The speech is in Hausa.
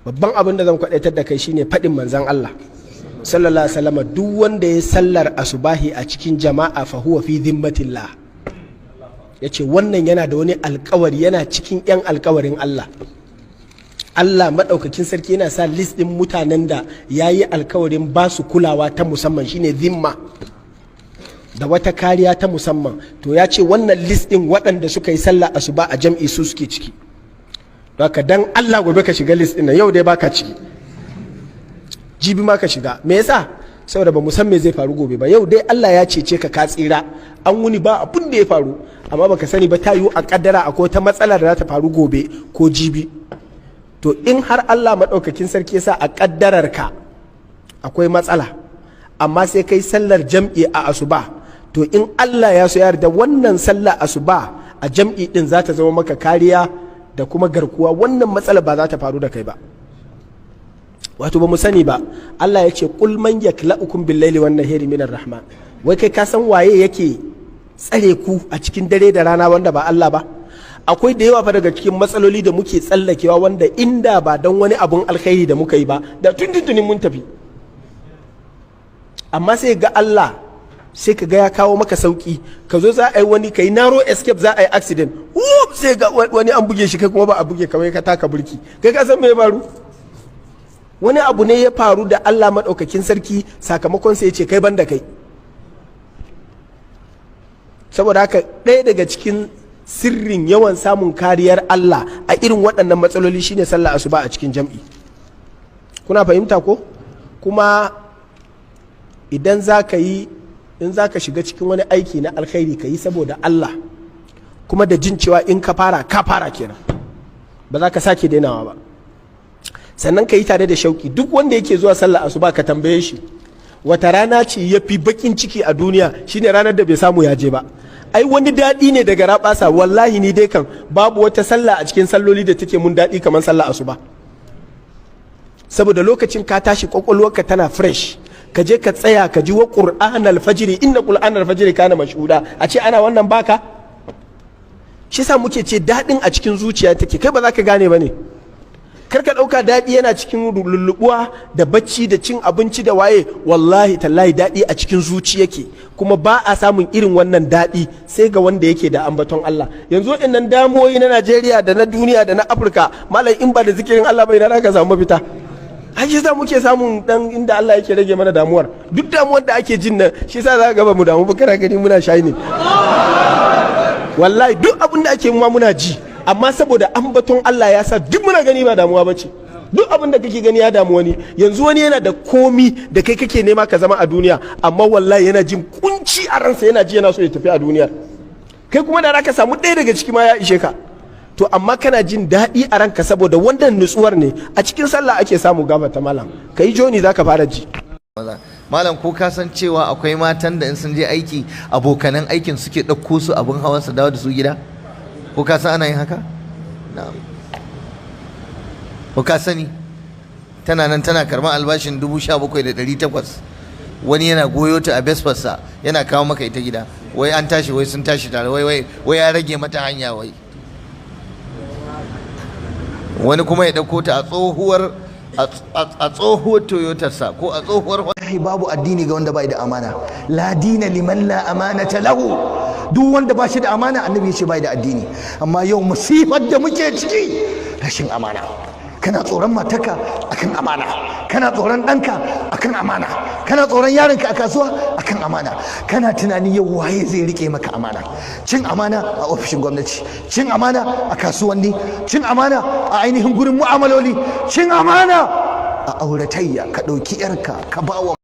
babban abin da zan kwadaitar da kai shine faɗin manzon Allah sallallahu alaihi wasallam, duk wanda ya sallar asubahi a cikin jama'a fa huwa fi dhimmatillah. Yace wannan yana da wani alƙawari, yana cikin yan alƙawarin Allah. Allah madaukakin sarki yana sa list din mutanen da yayi alƙawarin ba su kulawa ta musamman, shine zimma, da wata kariya ta musamman. To ya ce wannan list din waɗanda suka yi sallah asuba a jam'i su suke ciki. Haka dan Allah gobe ka shiga list din nan, yau dai baka ciki, jibi ma ka shiga. Me yasa? Saboda ba mu san me zai faru gobe ba. Yau dai Allah ya cece ka, ka tsira, an wuni ba abin da ya faru, amma baka sani ba, ta yiwu a kaddara akwai ta matsala da za ta faru gobe ko jibi. To in har Allah maɗaukakin sarki ya sa a kaddarar ka akwai matsala, amma sai kai sallar jam'i a asuba, to in Allah ya so ya yarda wannan sallar asuba a jam'i din za ta zama maka kariya da kuma garkuwa, wannan matsala ba za ta faru da kai ba. Wato ba mu sani ba, Allah ya ce qul man yakla'ukum bil-laili wan-nahari minar rahman. Wai kai ka san waye yake tsare ku a cikin dare da rana wanda ba Allah ba? Akwai da yawa fa daga cikin matsaloli da muke tsallakewa wanda inda ba don wani abun alkhairi da muka yi ba da tuntunin mun tafi. Amma sai ga Allah, sai ka ga ya kawo maka sauki, ka zo za a yi wani kai narrow escape, za a yi accident, sai ga wani an buge shi, kai kuma ba a buge kawai ka taka burki. Kai ka san me ya faru? Wani abu ne ya faru da Allah maɗaukakin sarki, sakamakon sai ya ce kai banda kai. Saboda haka ɗaya daga cikin sirrin yawan samun kariyar Allah a irin waɗannan matsaloli shine sallah asuba a cikin jam'i. Kuna fahimta ko? Kuma idan za ka yi, in za ka shiga cikin wani aiki na alkhairi, ka yi saboda Allah, kuma da jin cewa in ka fara kenan, ba za ka sake dainawa ba. Sannan ka yi tare da shauki. Duk wanda yake zuwa sallah asuba ka tambaye shi wata rana ce ya fi bakin ciki a duniya, shine ranar da bai samu ya je ba. Ai wani daɗi ne daga rabasa. Wallahi ni dai kan babu wata sallah a cikin salloli da take mun daɗi kamar sallah asuba, saboda lokacin ka tashi kwakwalwarka tana fresh, ka je ka tsaya ka ji wa qur'anal fajri, inna qur'anal fajri kana mashhuda. A ce ana wannan baka, shi yasa muke ce daɗin a cikin zuciya take, kai ba za ka gane ba ne. Kar ka ɗauka daɗi yana cikin lulluɓuwa da bacci da cin abinci da waye. Wallahi tallahi daɗi a cikin zuci yake, kuma ba a samun irin wannan daɗi sai ga wanda yake da ambaton Allah. Yanzu waɗannan damuwoyi na Najeriya da na duniya da na Afirka, malam in ba da zikirin Allah bai na ka samu mafita. Ai shi sa muke samun dan inda Allah yake rage mana damuwar. Duk damuwar da ake jin nan, shi sa za ka ga ba mu damu ba, kana gani muna shayi ne. Wallahi duk abin da ake ma muna ji, amma saboda ambaton Allah ya sa duk muna gani ba damuwa bace. Duk abin da kake gani ya damu wani. Yanzu wani yana da komi da kai kake nema ka zama a duniya, amma wallahi yana jin kunci a ransa, yana ji yana so ya tafi a duniya. Kai kuma da zaka samu ɗaya daga ciki ma ya ishe ka. To amma kana jin daɗi a ranka saboda wannan nutsuwar ne a cikin sallah ake samu, gaba ta malam. Kai joni zaka fara ji. Malam, ko ka san cewa akwai matan da in sun je aiki abokanan aikin suke ɗauko su abin hawan su dawo da su gida? Ko ka san ana yin haka? Na'am. Ko ka sani tana nan tana karɓar albashin 17,800, wani yana goyo ta a besfarsa yana kawo maka ita gida, wai an tashi, wai sun tashi tare, wai ya rage mata hanya, wai wani kuma ya ɗauko ta a tsohuwar toyotarsa ko a tsohuwar. Babu addini ga wanda bai da amana. La dina liman la amanata lahu. Duk wanda ba shi da amana, annabi ya ce bai da addini. Amma yau musifar da muke ciki, rashin amana. Kana tsoron matarka akan amana, kana tsoron ɗanka akan amana, kana tsoron yaronka a kasuwa akan amana, kana tunanin yau waye zai rike maka amana. Cin amana a ofishin gwamnati, cin amana a kasuwanni, cin amana a ainihin gurin mu'amaloli, cin amana a auratayya. Ka ɗauki yarka ka bawa